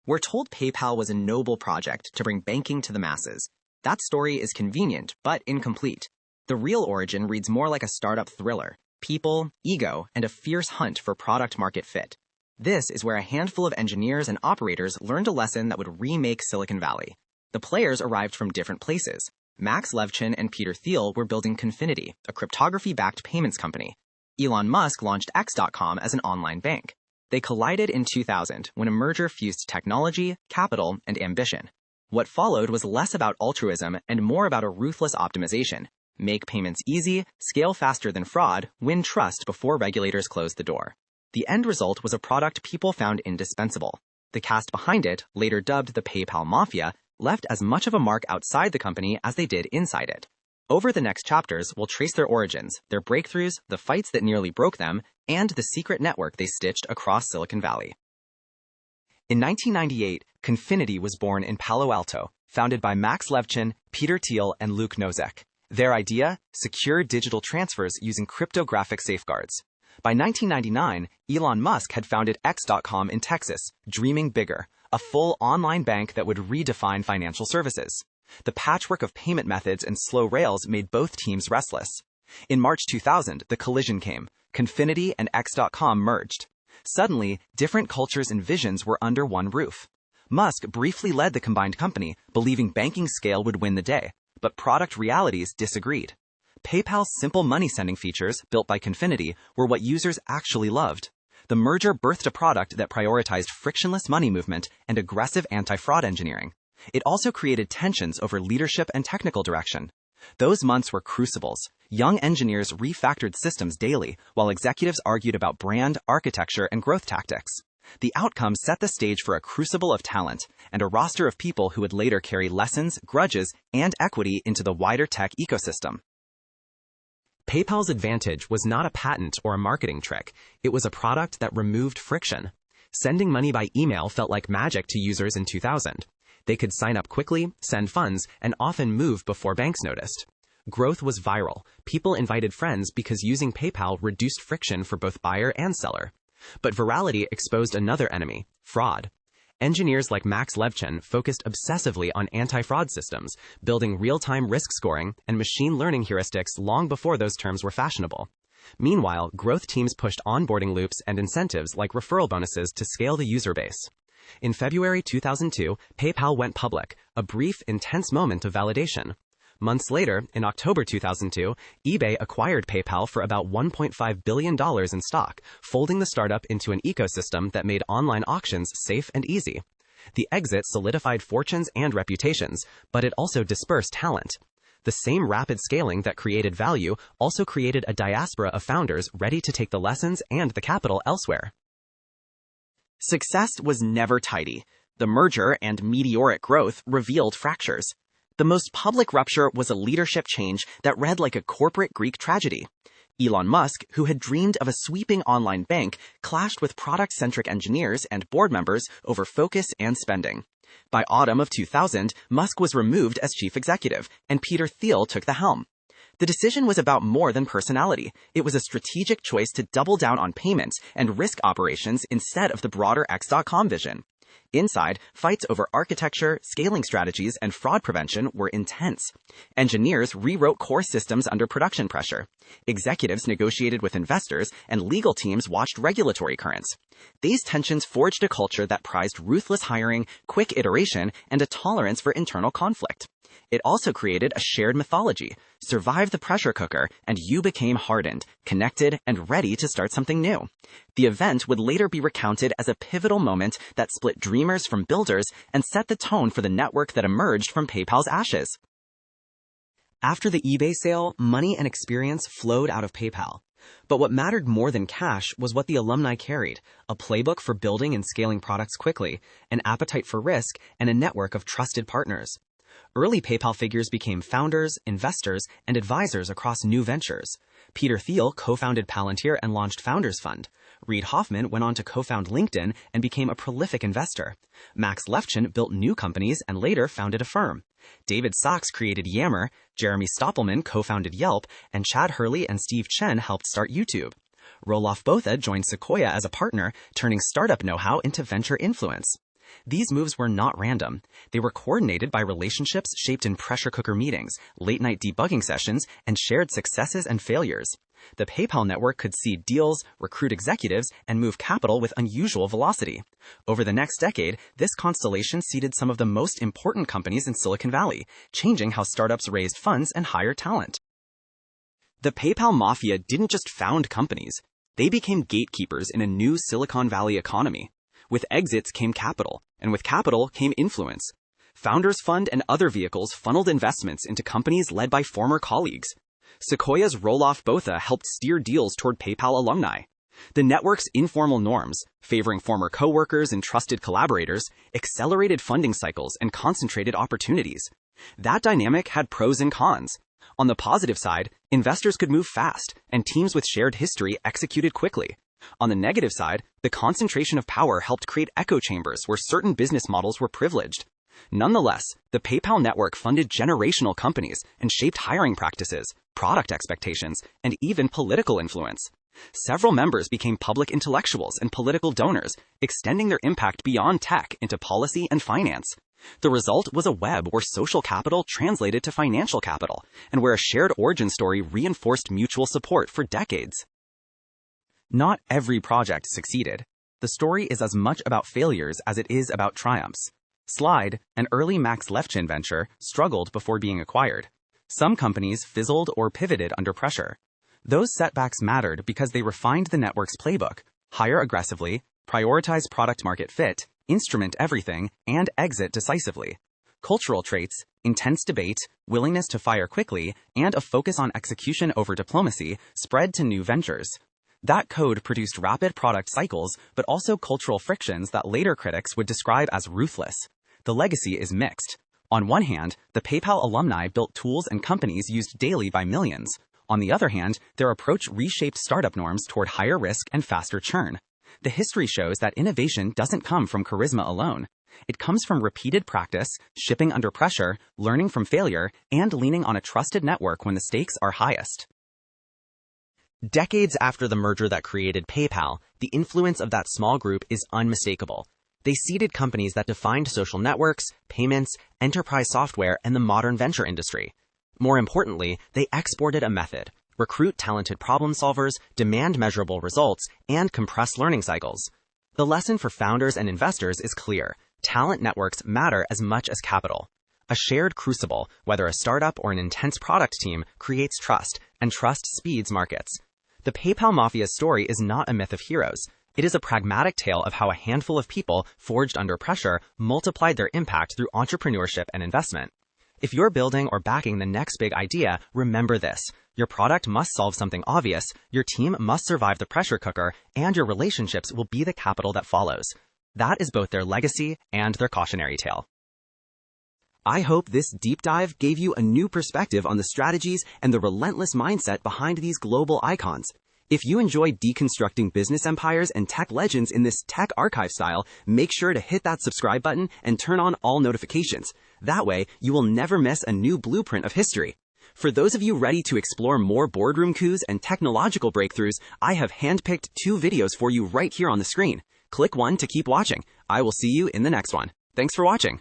We're told PayPal was a noble project to bring banking to the masses. That story is convenient, but incomplete. The real origin reads more like a startup thriller: people, ego, and a fierce hunt for product-market fit. This is where a handful of engineers and operators learned a lesson that would remake Silicon Valley. The players arrived from different places. Max Levchin and Peter Thiel were building Confinity, a cryptography-backed payments company. Elon Musk launched X.com as an online bank. They collided in 2000 when a merger fused technology, capital, and ambition. What followed was less about altruism and more about a ruthless optimization. Make payments easy, scale faster than fraud, win trust before regulators close the door. The end result was a product people found indispensable. The cast behind it, later dubbed the PayPal Mafia, left as much of a mark outside the company as they did inside it. Over the next chapters, we'll trace their origins, their breakthroughs, the fights that nearly broke them, and the secret network they stitched across Silicon Valley. In 1998, Confinity was born in Palo Alto, founded by Max Levchin, Peter Thiel, and Luke Nozek. Their idea? Secure digital transfers using cryptographic safeguards. By 1999, Elon Musk had founded X.com in Texas, dreaming bigger, a full online bank that would redefine financial services. The patchwork of payment methods and slow rails made both teams restless. In March 2000, the collision came. Confinity and X.com merged. Suddenly, different cultures and visions were under one roof. Musk briefly led the combined company, believing banking scale would win the day, but product realities disagreed. PayPal's simple money-sending features, built by Confinity, were what users actually loved. The merger birthed a product that prioritized frictionless money movement and aggressive anti-fraud engineering. It also created tensions over leadership and technical direction. Those months were crucibles. Young engineers refactored systems daily, while executives argued about brand, architecture, and growth tactics. The outcome set the stage for a crucible of talent and a roster of people who would later carry lessons, grudges, and equity into the wider tech ecosystem. PayPal's advantage was not a patent or a marketing trick. It was a product that removed friction. Sending money by email felt like magic to users in 2000. They could sign up quickly, send funds, and often move before banks noticed. Growth was viral. People invited friends because using PayPal reduced friction for both buyer and seller. But virality exposed another enemy: fraud. Engineers like Max Levchin focused obsessively on anti-fraud systems, building real-time risk scoring and machine learning heuristics long before those terms were fashionable. Meanwhile, growth teams pushed onboarding loops and incentives like referral bonuses to scale the user base. In February 2002, PayPal went public, a brief, intense moment of validation. Months later, in October 2002, eBay acquired PayPal for about $1.5 billion in stock, folding the startup into an ecosystem that made online auctions safe and easy. The exit solidified fortunes and reputations, but it also dispersed talent. The same rapid scaling that created value also created a diaspora of founders ready to take the lessons and the capital elsewhere. Success was never tidy. The merger and meteoric growth revealed fractures. The most public rupture was a leadership change that read like a corporate Greek tragedy. Elon Musk, who had dreamed of a sweeping online bank, clashed with product-centric engineers and board members over focus and spending. By autumn of 2000, Musk was removed as chief executive, and Peter Thiel took the helm. The decision was about more than personality. It was a strategic choice to double down on payments and risk operations instead of the broader X.com vision. Inside, fights over architecture, scaling strategies, and fraud prevention were intense. Engineers rewrote core systems under production pressure. Executives negotiated with investors, and legal teams watched regulatory currents. These tensions forged a culture that prized ruthless hiring, quick iteration, and a tolerance for internal conflict. It also created a shared mythology: survive the pressure cooker, and you became hardened, connected, and ready to start something new. The event would later be recounted as a pivotal moment that split dreamers from builders and set the tone for the network that emerged from PayPal's ashes. After the eBay sale, money and experience flowed out of PayPal. But what mattered more than cash was what the alumni carried: a playbook for building and scaling products quickly, an appetite for risk, and a network of trusted partners. Early PayPal figures became founders, investors, and advisors across new ventures. Peter Thiel co-founded Palantir and launched Founders Fund. Reid Hoffman went on to co-found LinkedIn and became a prolific investor. Max Levchin built new companies and later founded Affirm. David Sachs created Yammer, Jeremy Stoppelman co-founded Yelp, and Chad Hurley and Steve Chen helped start YouTube. Roelof Botha joined Sequoia as a partner, turning startup know-how into venture influence. These moves were not random. They were coordinated by relationships shaped in pressure cooker meetings, late-night debugging sessions, and shared successes and failures. The PayPal network could seed deals, recruit executives, and move capital with unusual velocity. Over the next decade, this constellation seeded some of the most important companies in Silicon Valley, changing how startups raised funds and hired talent. The PayPal Mafia didn't just found companies. They became gatekeepers in a new Silicon Valley economy. With exits came capital, and with capital came influence. Founders Fund and other vehicles funneled investments into companies led by former colleagues. Sequoia's Roloff Botha helped steer deals toward PayPal alumni. The network's informal norms, favoring former coworkers and trusted collaborators, accelerated funding cycles and concentrated opportunities. That dynamic had pros and cons. On the positive side, investors could move fast, and teams with shared history executed quickly. On the negative side, the concentration of power helped create echo chambers where certain business models were privileged. Nonetheless, the PayPal network funded generational companies and shaped hiring practices, product expectations, and even political influence. Several members became public intellectuals and political donors, extending their impact beyond tech into policy and finance. The result was a web where social capital translated to financial capital, and where a shared origin story reinforced mutual support for decades. Not every project succeeded. The story is as much about failures as it is about triumphs. Slide, an early Max Levchin venture, struggled before being acquired. Some companies fizzled or pivoted under pressure. Those setbacks mattered because they refined the network's playbook: hire aggressively, prioritize product-market fit, instrument everything, and exit decisively. Cultural traits, intense debate, willingness to fire quickly, and a focus on execution over diplomacy spread to new ventures. That code produced rapid product cycles, but also cultural frictions that later critics would describe as ruthless. The legacy is mixed. On one hand, the PayPal alumni built tools and companies used daily by millions. On the other hand, their approach reshaped startup norms toward higher risk and faster churn. The history shows that innovation doesn't come from charisma alone. It comes from repeated practice, shipping under pressure, learning from failure, and leaning on a trusted network when the stakes are highest. Decades after the merger that created PayPal, the influence of that small group is unmistakable. They seeded companies that defined social networks, payments, enterprise software, and the modern venture industry. More importantly, they exported a method: recruit talented problem solvers, demand measurable results, and compress learning cycles. The lesson for founders and investors is clear: talent networks matter as much as capital. A shared crucible, whether a startup or an intense product team, creates trust, and trust speeds markets. The PayPal Mafia's story is not a myth of heroes. It is a pragmatic tale of how a handful of people, forged under pressure, multiplied their impact through entrepreneurship and investment. If you're building or backing the next big idea, remember this: your product must solve something obvious, your team must survive the pressure cooker, and your relationships will be the capital that follows. That is both their legacy and their cautionary tale. I hope this deep dive gave you a new perspective on the strategies and the relentless mindset behind these global icons. If you enjoy deconstructing business empires and tech legends in this Tech Archive style, make sure to hit that subscribe button and turn on all notifications. That way, you will never miss a new blueprint of history. For those of you ready to explore more boardroom coups and technological breakthroughs, I have handpicked 2 videos for you right here on the screen. Click one to keep watching. I will see you in the next one. Thanks for watching.